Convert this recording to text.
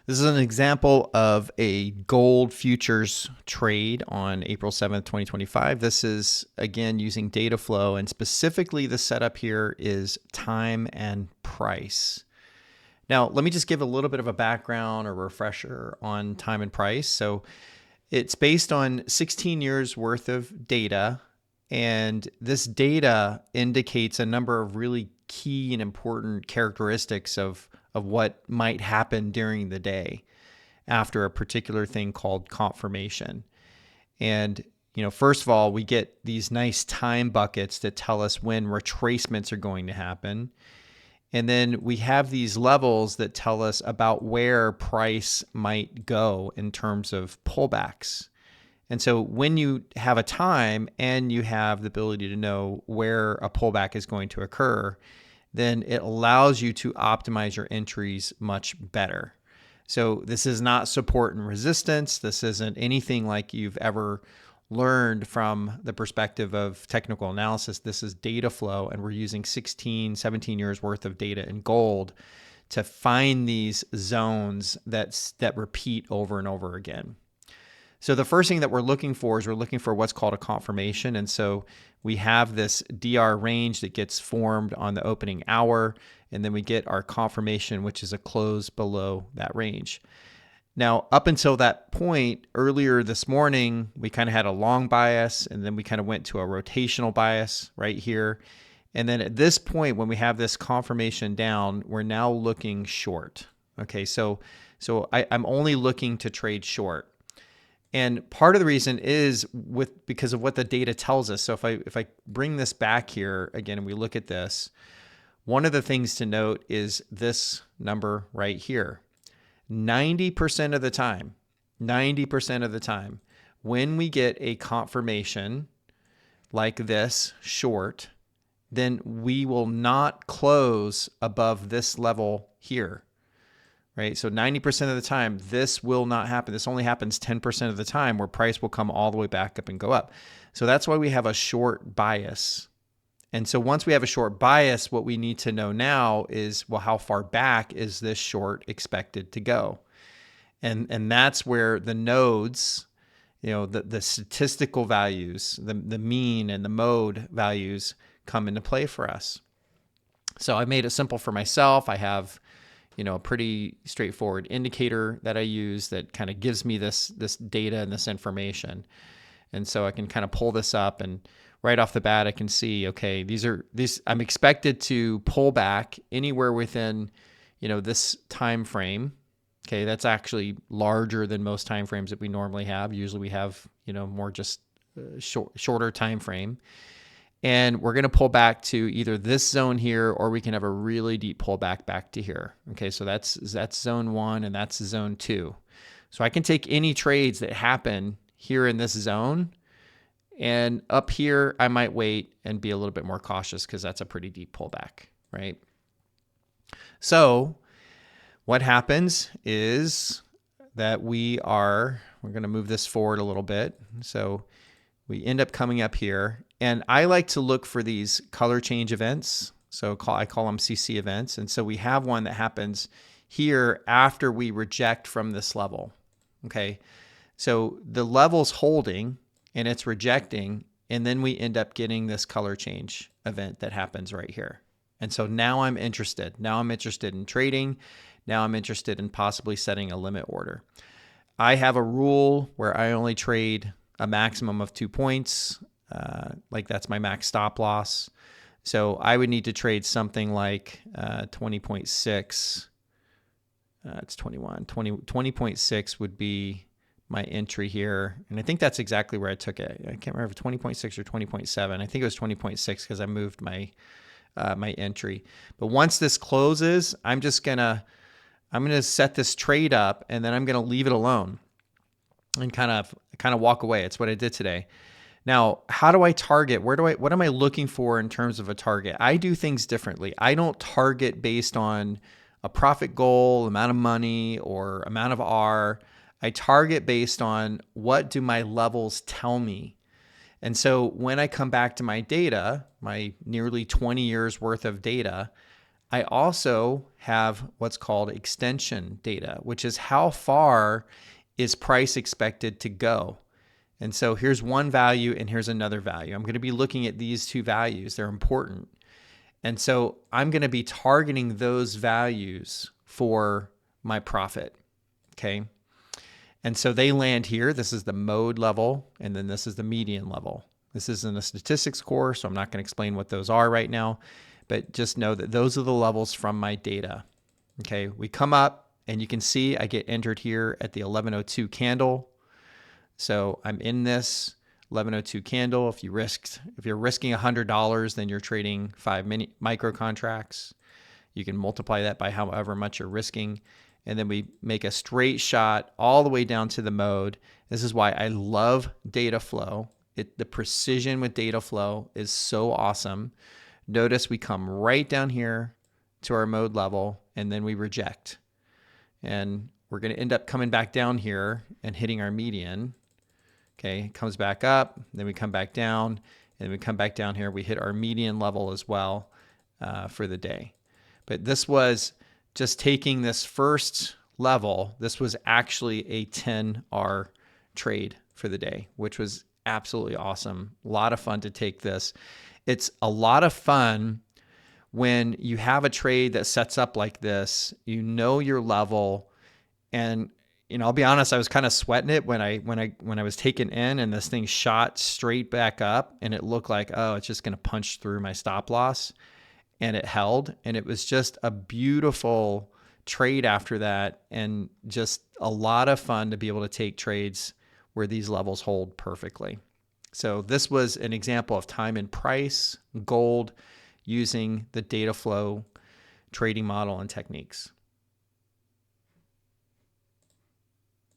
This is an example of a gold futures trade on April 7th, 2025. This is, again, using data flow, and specifically the setup here is time and price. Now, let me just give a little bit of a background or refresher on time and price. So it's based on 16 years worth of data, and this data indicates a number of really key and important characteristics of what might happen during the day after a particular thing called confirmation. And, first of all, we get these nice time buckets that tell us when retracements are going to happen. And then we have these levels that tell us about where price might go in terms of pullbacks. And so when you have a time and you have the ability to know where a pullback is going to occur, then it allows you to optimize your entries much better. So this is not support and resistance. This isn't anything like you've ever learned from the perspective of technical analysis. This is data flow, and we're using 16, 17 years worth of data in gold to find these zones that repeat over and over again. So the first thing that we're looking for is we're looking for what's called a confirmation. And so we have this DR range that gets formed on the opening hour, and then we get our confirmation, which is a close below that range. Now, up until that point, earlier this morning, we kind of had a long bias, and then we kind of went to a rotational bias right here. And then at this point, when we have this confirmation down, we're now looking short. Okay, so I'm only looking to trade short. And part of the reason is because of what the data tells us. So if I bring this back here again and we look at this, one of the things to note is this number right here. 90% of the time, when we get a confirmation like this short, then we will not close above this level here. Right? So 90% of the time, this will not happen. This only happens 10% of the time where price will come all the way back up and go up. So that's why we have a short bias. And so once we have a short bias, what we need to know now is, well, how far back is this short expected to go? And that's where the nodes, the statistical values, the mean and the mode values come into play for us. So I made it simple for myself. I have a pretty straightforward indicator that I use that kind of gives me this data and this information. And so I can kind of pull this up, and right off the bat, I can see, okay, these I'm expected to pull back anywhere within, this time frame. Okay, that's actually larger than most time frames that we normally have. Usually we have, more just shorter time frame. And we're going to pull back to either this zone here, or we can have a really deep pullback back to here. Okay, so that's zone 1 and that's zone 2. So I can take any trades that happen here in this zone, and up here I might wait and be a little bit more cautious because that's a pretty deep pullback, right? So what happens is that we're going to move this forward a little bit. So we end up coming up here, and I like to look for these color change events. So I call them CC events. And so we have one that happens here after we reject from this level. Okay. So the level's holding and it's rejecting, and then we end up getting this color change event that happens right here. And so now I'm interested. Now I'm interested in trading. Now I'm interested in possibly setting a limit order. I have a rule where I only trade a maximum of 2 points. Like that's my max stop loss. So I would need to trade something like 20.6. It's 21. 20.6 would be my entry here. And I think that's exactly where I took it. I can't remember if 20.6 or 20.7. I think it was 20.6 because I moved my my entry. But once this closes, I'm gonna set this trade up, and then I'm gonna leave it alone and kind of walk away. It's what I did today. Now, how do I target? What am I looking for in terms of a target? I do things differently. I don't target based on a profit goal, amount of money, or amount of R. I target based on what do my levels tell me. And so when I come back to my data, my nearly 20 years worth of data, I also have what's called extension data, which is how far is price expected to go. And so here's one value and here's another value. I'm going to be looking at these two values. They're important. And so I'm going to be targeting those values for my profit. Okay. And so they land here. This is the mode level, and then this is the median level. This isn't a statistics course, so I'm not going to explain what those are right now, but just know that those are the levels from my data. Okay, we come up and you can see I get entered here at the 1102 candle. So I'm in this 1102 candle. If you're risking $100, then you're trading 5 micro contracts. You can multiply that by however much you're risking. And then we make a straight shot all the way down to the mode. This is why I love data flow. The precision with data flow is so awesome. Notice we come right down here to our mode level, and then we reject. And we're going to end up coming back down here and hitting our median. Okay, it comes back up, then we come back down, and we come back down here. We hit our median level as well for the day. But this was just taking this first level. This was actually a 10R trade for the day, which was absolutely awesome. A lot of fun to take this. It's a lot of fun when you have a trade that sets up like this. You know your level, and I'll be honest, I was kind of sweating it when I was taken in and this thing shot straight back up, and it looked like, oh, it's just going to punch through my stop loss, and it held, and it was just a beautiful trade after that, and just a lot of fun to be able to take trades where these levels hold perfectly. So this was an example of time and price, gold, using the data flow trading model and techniques.